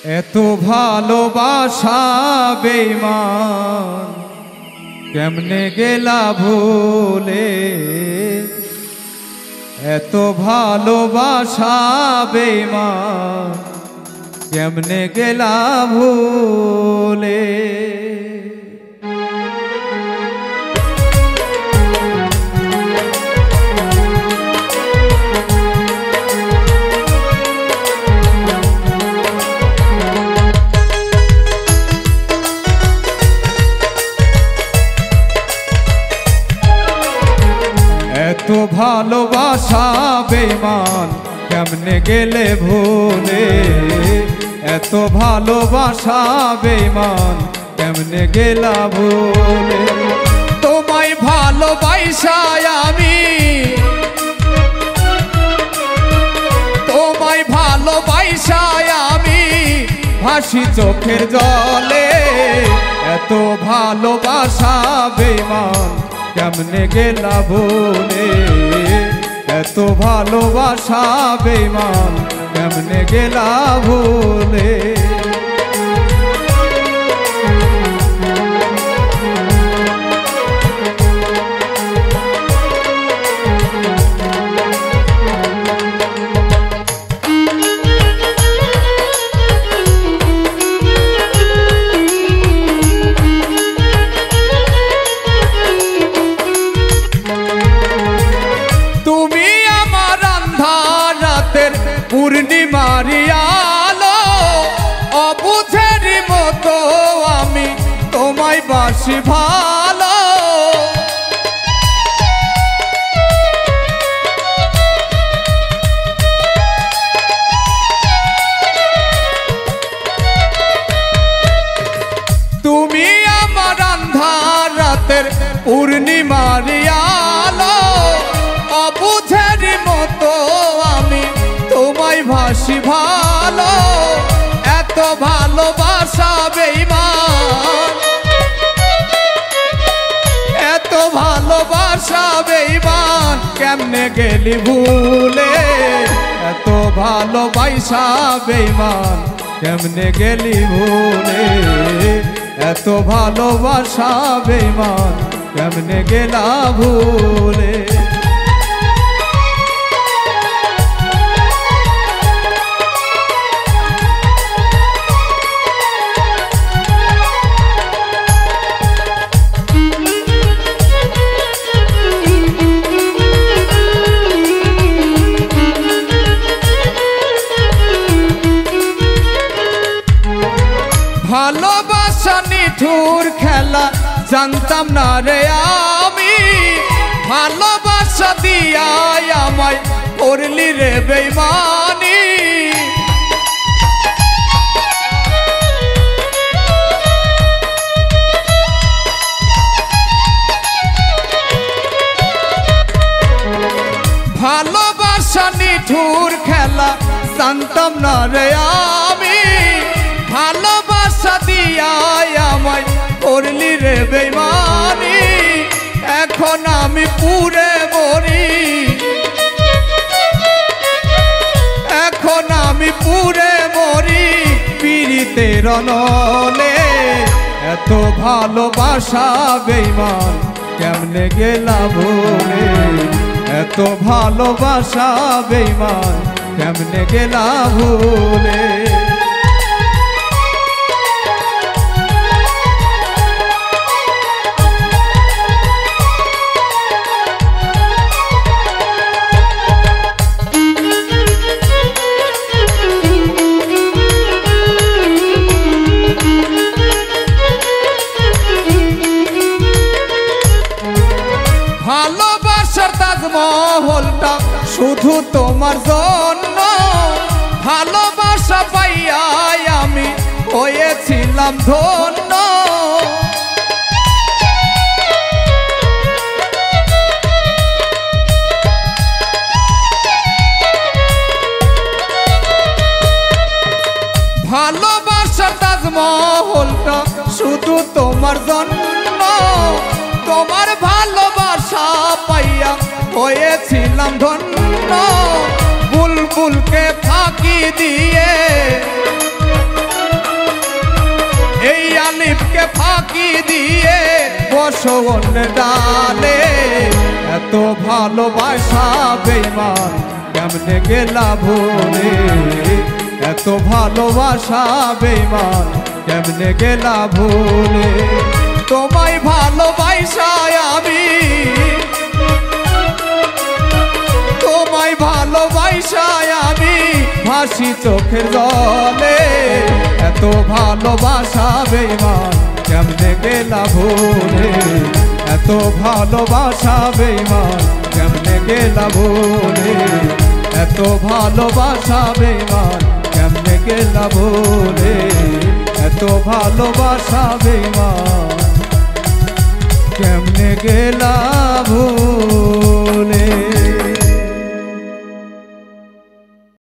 এত ভালোবাসা বেঈমান কেমনে গেলা ভুলে, এত ভালোবাসা বেঈমান কেমনে গেলা ভুলে। এত ভালোবাসা বেঈমান কেমনে গেলে ভুলে, এত ভালোবাসা বেঈমান কেমনে গেলা ভুলে। তোমায় ভালোবাসায় আমি, তোমায় ভালোবাসায় আমি ভাসি চোখের জলে, এত ভালোবাসা বেঈমান কেমনে গেলা ভুলে, এত ভালোবাসা বেঈমান কেমনে গেলা ভুলে। পূর্ণিমার আলো অবুঝের মতো আমি তোমায় বাসি ভালো, তুমি আমার আন্ধার রাতের পূর্ণিমার আলো অবুঝের মতো আমি তোমায় ভাসি ভালো, এত ভালোবাসা বেঈমান, এত ভালোবাসা বেঈমান কেমনে গেলি ভুলে, এত ভালোবাসা বেঈমান কেমনে গেলি ভুলে, এত ভালোবাসা বেঈমান কেমনে গেলা ভুলে। ভালোবাসা নিঠুর খেলা জানতাম না রে আমি, ভালোবাসা দিয়া আমায় করলি রে বেঈমানি, ভালোবাসা নিঠুর খেলা জানতাম না রে আমি, ভালোবাসা দিয়া আমায় করলি রে বেঈমানি, এখন আমি পুরে মরি, এখন আমি পুরে মরি পীড়িতের অনলে, এত ভালোবাসা বেঈমান কেমনে গেলা ভুলে, এত ভালোবাসা বেঈমান কেমনে গেলা ভুলে। ভালোবাসার তাজমহলটা শুধু তোমার জন্য, ভালোবাসা পাইয়া আমি হয়েছিলাম ধন্য, ভালোবাসার তাজমহলটা শুধু তোমার জন্য, তোমার ভালোবাসা পাইয়া হয়েছিলাম ধন্য, বুলবুলকে ফাঁকি দিয়ে ফাঁকি দিয়ে বসো অন্য ডালে এত ভালোবাসা বেঈমান কেমনে গেলা ভুলে এত ভালোবাসা বেঈমান কেমনে গেলা ভুলে তোমায় ভালোবাসায় আমি তোমায় ভালোবাসায় আমি ভাসি চোখের জলে এত ভালোবাসা বেঈমান কেমনে গেলা ভুলে এত ভালোবাসা বেঈমান কেমনে গেলা ভুলে এত ভালোবাসা বেঈমান কেমনে গেলা ভুলে এত ভালোবাসা বেঈমান কেমনে গেলা ভুলে